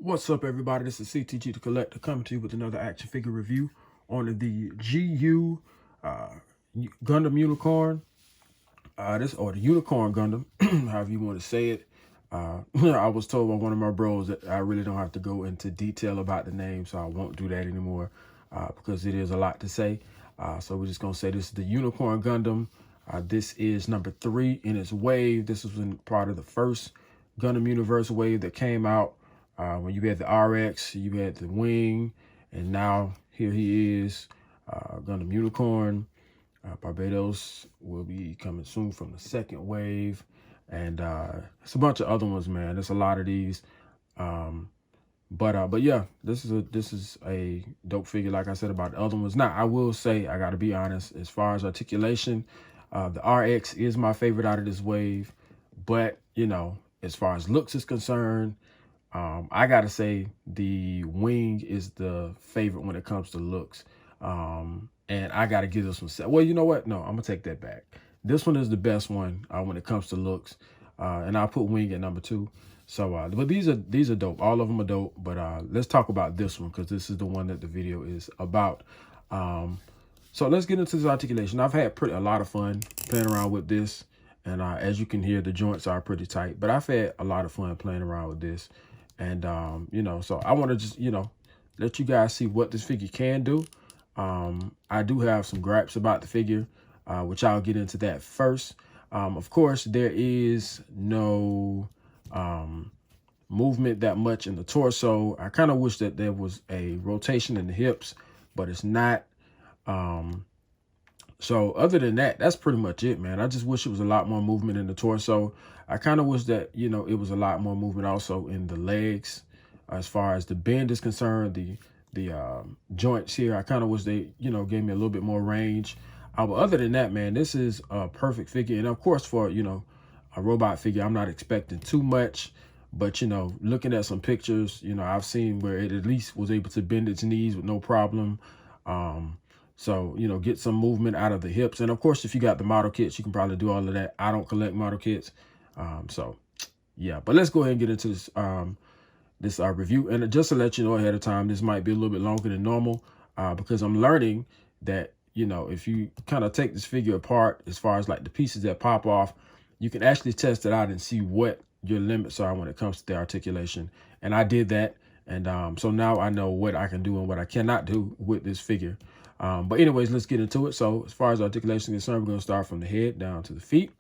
What's up, everybody? This is CTG the Collector coming to you with another action figure review on the GU Gundam Unicorn. The Unicorn Gundam, however you want to say it. I was told by one of my bros that I really don't have to go into detail about the name, so I won't do that anymore because it is a lot to say. So we're just gonna say this is the Unicorn Gundam. This is number 3 in its wave. This was part of the first Gundam Universe wave that came out. When you had the RX, you had the Wing, and now here he is, Gundam Unicorn. Barbados will be coming soon from the second wave, and it's a bunch of other ones, man. There's a lot of these, but yeah, this is a dope figure. Like I said about the other ones. Now I will say, I got to be honest, as far as articulation, the RX is my favorite out of this wave, but you know, as far as looks is concerned, I gotta say the Wing is the favorite when it comes to looks. And I gotta give this one. Well, you know what? No, I'm gonna take that back. This one is the best one when it comes to looks. And I'll put Wing at number 2. So, but these are dope. All of them are dope. But let's talk about this one because this is the one that the video is about. So let's get into this articulation. I've had a lot of fun playing around with this. And as you can hear, the joints are pretty tight. But I've had a lot of fun playing around with this. And, you know, so I want to just, you know, let you guys see what this figure can do. I do have some gripes about the figure, which I'll get into that first. Of course, there is no movement that much in the torso. I kind of wish that there was a rotation in the hips, but it's not. So other than that, that's pretty much it, man. I just wish it was a lot more movement in the torso. I kind of wish that, you know, it was a lot more movement also in the legs. As far as the bend is concerned, the joints here, I kind of wish they, you know, gave me a little bit more range. But other than that, man, this is a perfect figure. And of course, for, you know, a robot figure, I'm not expecting too much. But, you know, looking at some pictures, you know, I've seen where it at least was able to bend its knees with no problem. So, you know, get some movement out of the hips. And of course, if you got the model kits, you can probably do all of that. I don't collect model kits. So, yeah, but let's go ahead and get into this review. And just to let you know ahead of time, this might be a little bit longer than normal because I'm learning that, you know, if you kind of take this figure apart, as far as like the pieces that pop off, you can actually test it out and see what your limits are when it comes to the articulation. And I did that. And so now I know what I can do and what I cannot do with this figure. But anyways, let's get into it. So as far as articulation is concerned, we're going to start from the head down to the feet.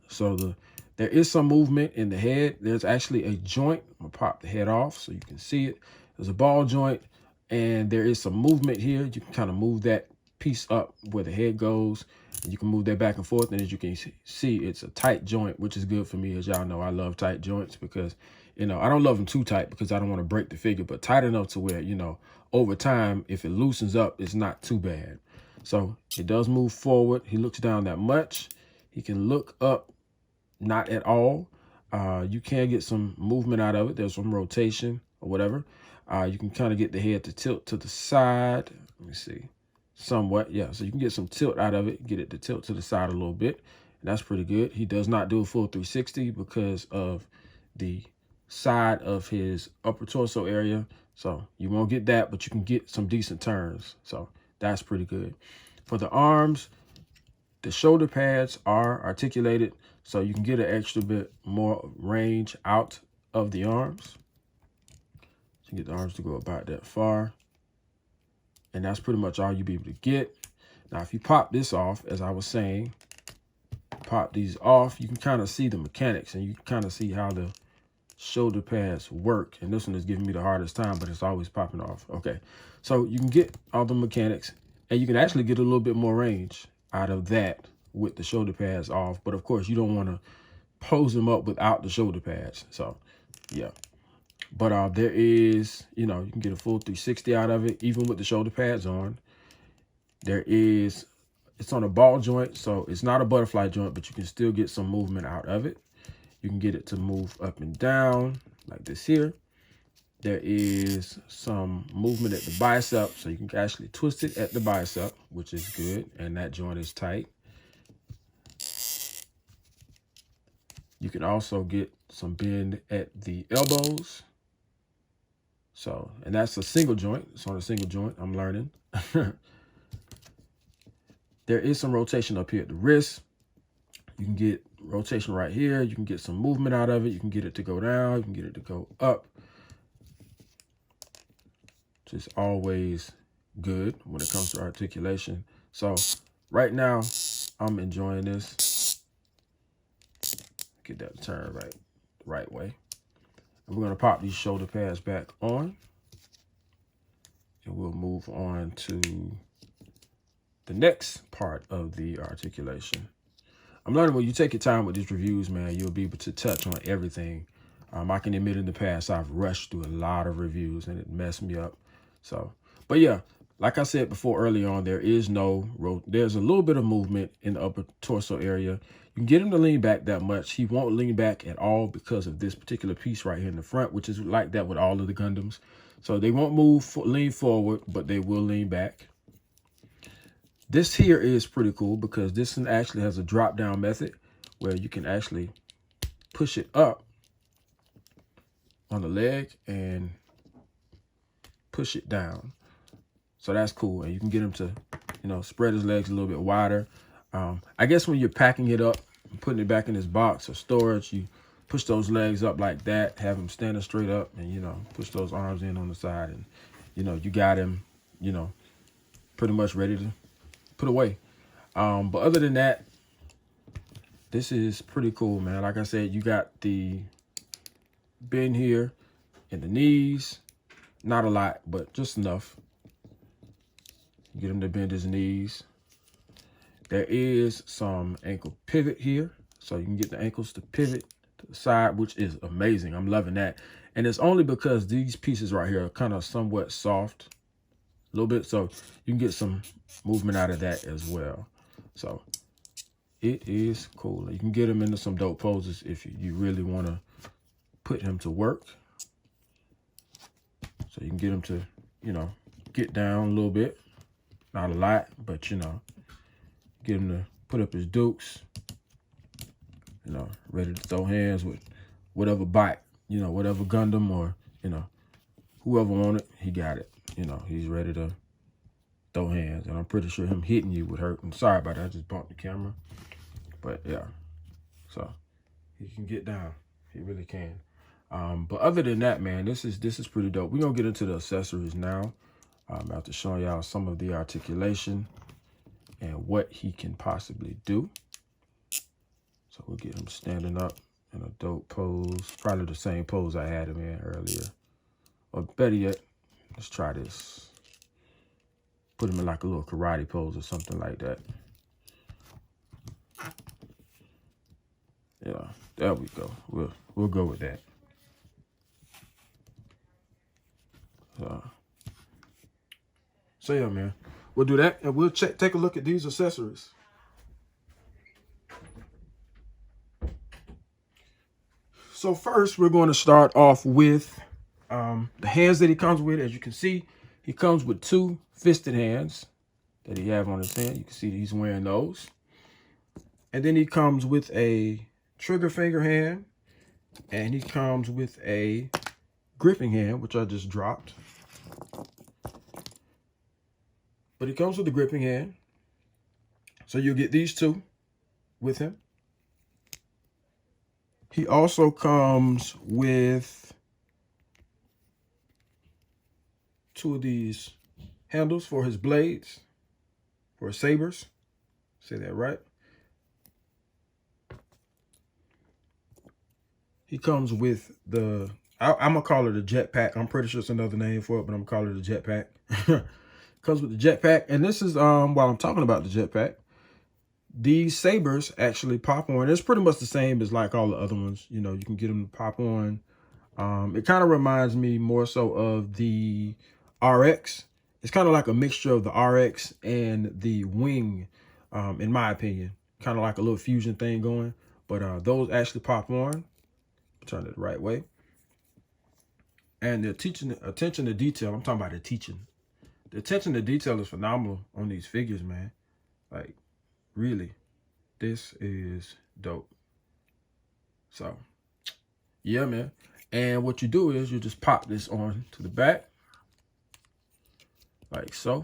So there is some movement in the head. There's actually a joint. I'm going to pop the head off so you can see it. There's a ball joint, and there is some movement here. You can kind of move that piece up where the head goes, and you can move that back and forth. And as you can see, it's a tight joint, which is good for me. As y'all know, I love tight joints because, you know, I don't love them too tight because I don't want to break the figure, but tight enough to where, you know, over time, if it loosens up, it's not too bad. So it does move forward. He looks down that much. He can look up, not at all. You can get some movement out of it. There's some rotation or whatever. You can kind of get the head to tilt to the side. Let me see. Somewhat, yeah. So you can get some tilt out of it, get it to tilt to the side a little bit. And that's pretty good. He does not do a full 360 because of the side of his upper torso area. So you won't get that, but you can get some decent turns. So that's pretty good. For the arms, the shoulder pads are articulated, so you can get an extra bit more range out of the arms. You can get the arms to go about that far. And that's pretty much all you'll be able to get. Now, if you pop this off, as I was saying, pop these off, you can kind of see the mechanics and you can kind of see how the shoulder pads work. And this one is giving me the hardest time, but it's always popping off. Okay, so you can get all the mechanics and you can actually get a little bit more range out of that with the shoulder pads off. But of course, you don't want to pose them up without the shoulder pads. So yeah. But there is, you know, you can get a full 360 out of it, even with the shoulder pads on. There is, it's on a ball joint, so it's not a butterfly joint, but you can still get some movement out of it. You can get it to move up and down like this here. There is some movement at the bicep, so you can actually twist it at the bicep, which is good, and that joint is tight. You can also get some bend at the elbows. So, and that's a single joint. It's on a single joint. I'm learning. There is some rotation up here at the wrist. You can get rotation right here. You can get some movement out of it. You can get it to go down. You can get it to go up. Just always good when it comes to articulation. So right now, I'm enjoying this. Get that to turn right way. And we're going to pop these shoulder pads back on. And we'll move on to the next part of the articulation. I'm learning when you take your time with these reviews, man, you'll be able to touch on everything. I can admit in the past, I've rushed through a lot of reviews and it messed me up. So, but yeah, like I said before early on, there's a little bit of movement in the upper torso area. You can get him to lean back that much. He won't lean back at all because of this particular piece right here in the front, which is like that with all of the Gundams. So they won't lean forward, but they will lean back. This here is pretty cool because this one actually has a drop down method where you can actually push it up on the leg and push it down. So that's cool. And you can get him to, spread his legs a little bit wider. I guess when you're packing it up and putting it back in his box or storage, you push those legs up like that, have him standing straight up and, push those arms in on the side and, you got him, pretty much ready to put away. But other than that, this is pretty cool, man. Like I said, you got the bend here in the knees. Not a lot, but just enough. Get him to bend his knees. There is some ankle pivot here. So you can get the ankles to pivot to the side, which is amazing. I'm loving that. And it's only because these pieces right here are kind of somewhat soft. A little bit. So you can get some movement out of that as well. So it is cool. You can get him into some dope poses if you really want to put him to work. So you can get him to, get down a little bit. Not a lot, but, get him to put up his dukes. Ready to throw hands with whatever bike, whatever Gundam or, whoever want it, he got it. He's ready to throw hands. And I'm pretty sure him hitting you would hurt. I'm sorry about that. I just bumped the camera. But, yeah. So he can get down. He really can. But other than that, man, this is pretty dope. We're going to get into the accessories now. After showing y'all some of the articulation and what he can possibly do. So we'll get him standing up in a dope pose. Probably the same pose I had him in earlier. Or better yet, let's try this. Put him in like a little karate pose or something like that. Yeah, there we go. We'll go with that. So yeah, man, we'll do that and we'll take a look at these accessories. So first, we're going to start off with the hands that he comes with. As you can see, he comes with 2 fisted hands that he have on his hand. You can see that he's wearing those. And then he comes with a trigger finger hand. And he comes with a gripping hand, which I just dropped. But he comes with a gripping hand. So you'll get these 2 with him. He also comes with 2 of these handles for his blades, for his sabers. Say that right. He comes with I'm going to call it a jetpack. I'm pretty sure it's another name for it, but I'm going to call it a jetpack. Comes with the jetpack. And this is, while I'm talking about the jetpack, these sabers actually pop on. It's pretty much the same as like all the other ones. You can get them to pop on. It kind of reminds me more so of the RX. It's kind of like a mixture of the RX and the Wing, in my opinion. Kind of like a little fusion thing going. But those actually pop on. Turn it the right way. And the attention to detail, I'm talking about the teaching. The attention to detail is phenomenal on these figures, man. Like, really, this is dope. So, yeah, man. And what you do is you just pop this on to the back, like so.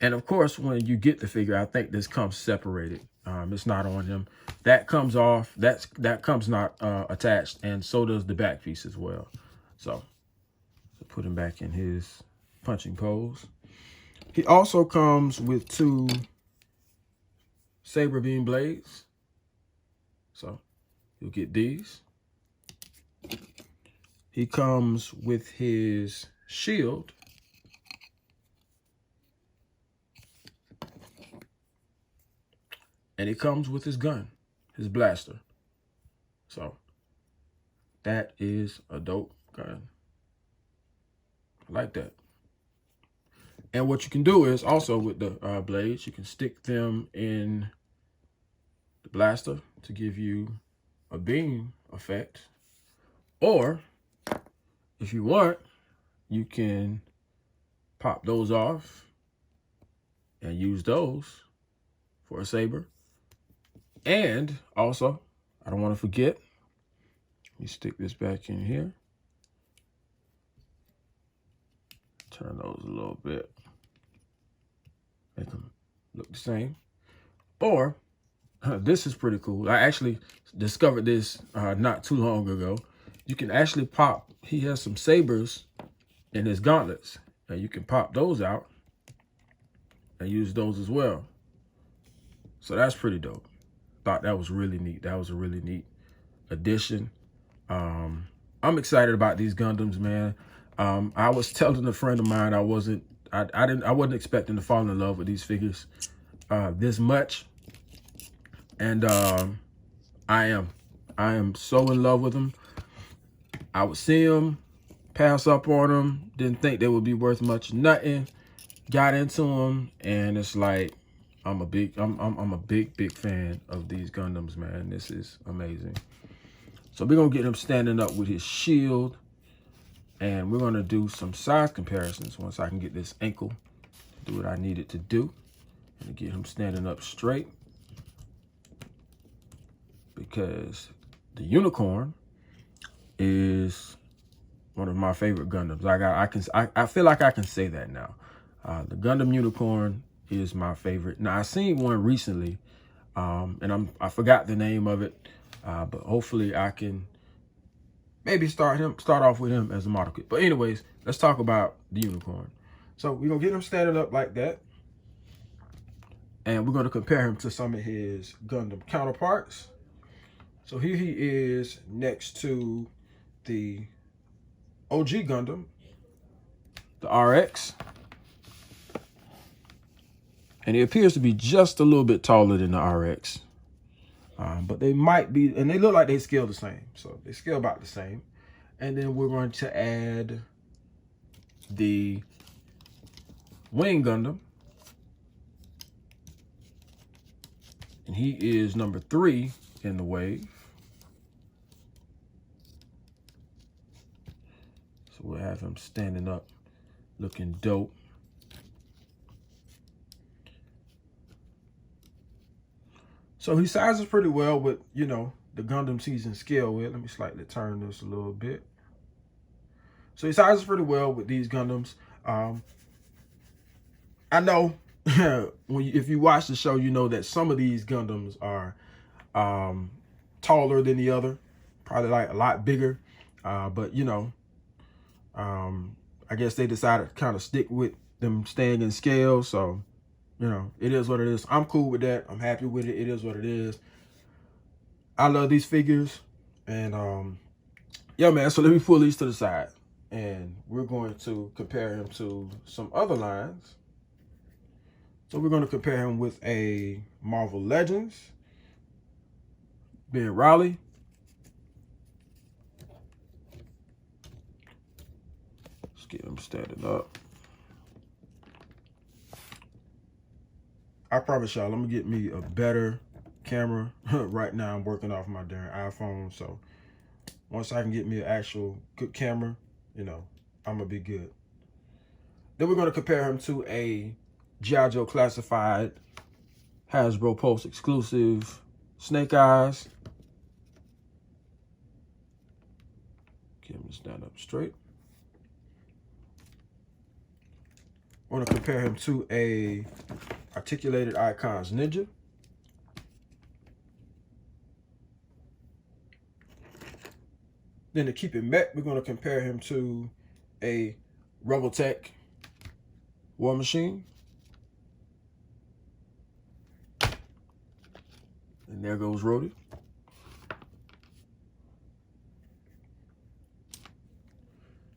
And of course, when you get the figure, I think this comes separated. It's not on him. That comes off. That comes not attached, and so does the back piece as well. So put him back in his punching pose. He also comes with 2 Saber beam blades. So you'll get these. He comes with his shield. And he comes with his gun, his blaster. So that is a dope gun. I like that. And what you can do is also with the blades, you can stick them in the blaster to give you a beam effect. Or if you want, you can pop those off and use those for a saber. And also, I don't want to forget, you stick this back in here. Turn those a little bit. Make them look the same. Or, this is pretty cool. I actually discovered this not too long ago. You can actually pop, he has some sabers in his gauntlets. And you can pop those out and use those as well. So that's pretty dope. Thought that was really neat. That was a really neat addition. I'm excited about these Gundams, man. I was telling a friend of mine I wasn't expecting to fall in love with these figures this much, and I am so in love with them. I would see them, pass up on them, didn't think they would be worth much, nothing. Got into them, and it's like I'm a big fan of these Gundams, man. This is amazing. So we're gonna get him standing up with his shield, and we're gonna do some size comparisons once I can get this ankle to do what I need it to do, and get him standing up straight, because the Unicorn is one of my favorite Gundams. I feel like I can say that now. The Gundam Unicorn is my favorite. Now I seen one recently, and I forgot the name of it, but hopefully I can maybe start off with him as a model kit. But anyways, let's talk about the Unicorn. So we're gonna get him standing up like that, and we're gonna compare him to some of his Gundam counterparts. So here he is next to the OG Gundam, the RX. And he appears to be just a little bit taller than the RX. But they might be, and they look like they scale the same. So they scale about the same. And then we're going to add the Wing Gundam. And he is number 3 in the wave. So we'll have him standing up, looking dope. So he sizes pretty well with, you know, the Gundam season scale with. Let me slightly turn this a little bit. So he sizes pretty well with these Gundams. I know if you watch the show, you know that some of these Gundams are taller than the other, probably like a lot bigger. But, you know, I guess they decided to kind of stick with them staying in scale. So, you know, it is what it is. I'm cool with that. I'm happy with it. It is what it is. I love these figures. And, yeah, man, so let me pull these to the side. And we're going to compare him to some other lines. So we're going to compare him with a Marvel Legends, Ben Raleigh. Let's get him standing up. I promise y'all, I'm gonna get me a better camera. Right now, I'm working off my darn iPhone. So once I can get me an actual good camera, you know, I'm gonna be good. Then we're gonna compare him to a G.I. Joe Classified Hasbro Pulse exclusive Snake Eyes. Get him to stand up straight. I want to compare him to a Articulated Icons Ninja. Then to keep it mech, we're going to compare him to a Robotech War Machine. And there goes Rhodey.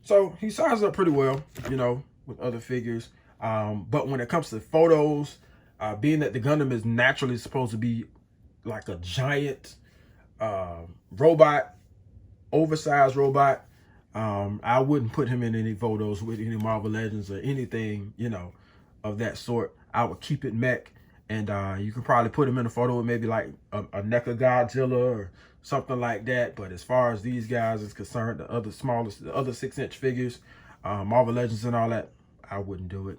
So he sizes up pretty well, you know, with other figures. But when it comes to photos, being that the Gundam is naturally supposed to be like a giant robot, oversized robot, I wouldn't put him in any photos with any Marvel Legends or anything, you know, of that sort. I would keep it mech. And you can probably put him in a photo with maybe like a NECA Godzilla or something like that. But as far as these guys is concerned, the other 6-inch figures, Marvel Legends and all that, I wouldn't do it.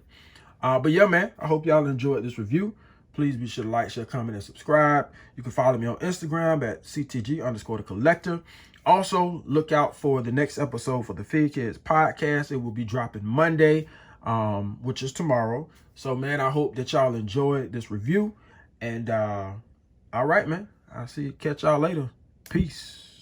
But yeah, man, I hope y'all enjoyed this review. Please be sure to like, share, comment, and subscribe. You can follow me on Instagram at CTG_the collector. Also, look out for the next episode for the Fig Kids podcast. It will be dropping Monday, which is tomorrow. So, man, I hope that y'all enjoyed this review. And all right, man, I'll catch y'all later. Peace.